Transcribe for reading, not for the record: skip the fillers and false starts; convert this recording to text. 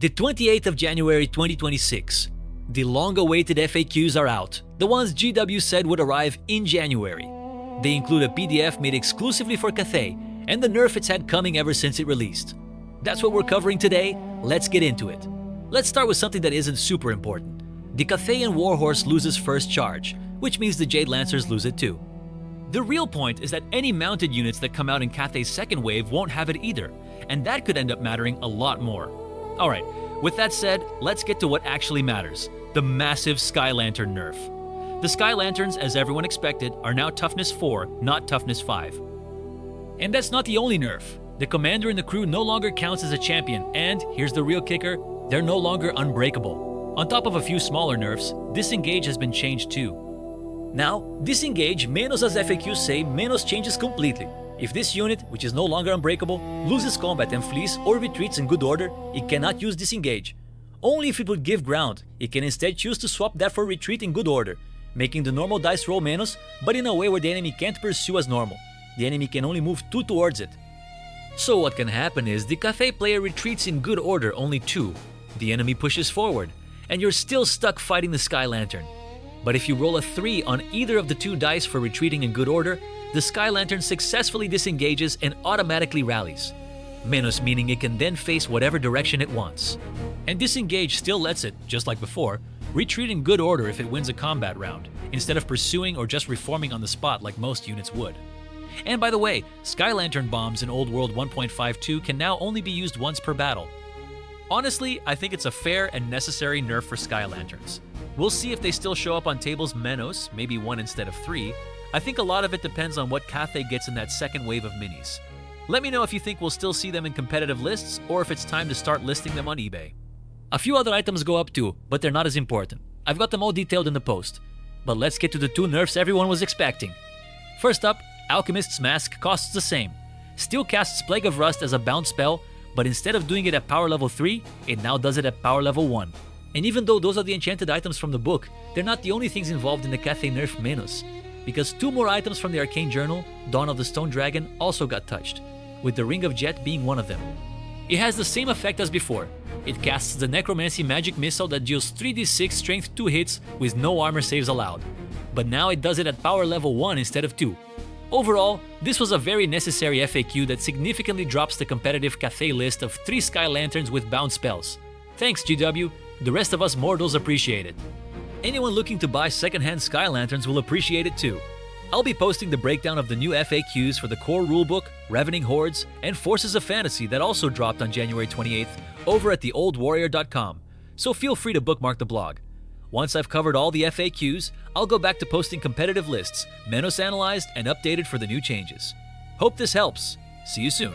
The 28th of January 2026. The long-awaited FAQs are out, the ones GW said would arrive in January. They include a PDF made exclusively for Cathay and the nerf it's had coming ever since it released. That's what we're covering today. Let's get into it. Let's start with something that isn't super important. The Cathayan Warhorse loses first charge, which means the Jade Lancers lose it too. The real point is that any mounted units that come out in Cathay's second wave won't have it either, and that could end up mattering a lot more. Alright, with that said, let's get to what actually matters, the massive Sky Lantern nerf. The Sky Lanterns, as everyone expected, are now Toughness 4, not Toughness 5. And that's not the only nerf. The commander and the crew no longer counts as a champion, and, here's the real kicker, they're no longer unbreakable. On top of a few smaller nerfs, Disengage has been changed too. Now, Disengage, menos as FAQs say, menos changes completely. If this unit, which is no longer unbreakable, loses combat and flees or retreats in good order, it cannot use Disengage. Only if it would give ground, it can instead choose to swap that for retreat in good order, making the normal dice roll menos, but in a way where the enemy can't pursue as normal. The enemy can only move 2 towards it. So what can happen is the Cathay player retreats in good order only 2. The enemy pushes forward, and you're still stuck fighting the Sky Lantern. But if you roll a 3 on either of the 2 dice for retreating in good order, the Sky Lantern successfully disengages and automatically rallies. Menos meaning it can then face whatever direction it wants. And Disengage still lets it, just like before, retreat in good order if it wins a combat round, instead of pursuing or just reforming on the spot like most units would. And by the way, Sky Lantern bombs in Old World 1.52 can now only be used once per battle. Honestly, I think it's a fair and necessary nerf for Sky Lanterns. We'll see if they still show up on tables menos, maybe 1 instead of 3. I think a lot of it depends on what Cathay gets in that second wave of minis. Let me know if you think we'll still see them in competitive lists or if it's time to start listing them on eBay. A few other items go up too, but they're not as important. I've got them all detailed in the post. But let's get to the 2 nerfs everyone was expecting. First up, Alchemist's Mask costs the same. Still casts Plague of Rust as a bound spell, but instead of doing it at power level 3, it now does it at power level 1. And even though those are the enchanted items from the book, they're not the only things involved in the Cathay nerf menos, because 2 more items from the Arcane Journal, Dawn of the Stone Dragon, also got touched, with the Ring of Jet being one of them. It has the same effect as before. It casts the Necromancy Magic Missile that deals 3d6 strength 2 hits with no armor saves allowed. But now it does it at power level 1 instead of 2. Overall, this was a very necessary FAQ that significantly drops the competitive Cathay list of 3 Sky Lanterns with bound spells. Thanks GW, the rest of us mortals appreciate it. Anyone looking to buy secondhand Sky Lanterns will appreciate it too. I'll be posting the breakdown of the new FAQs for the core rulebook, Ravening Hordes, and Forces of Fantasy that also dropped on January 28th over at theoldwarrior.com, so feel free to bookmark the blog. Once I've covered all the FAQs, I'll go back to posting competitive lists, menos analyzed and updated for the new changes. Hope this helps. See you soon.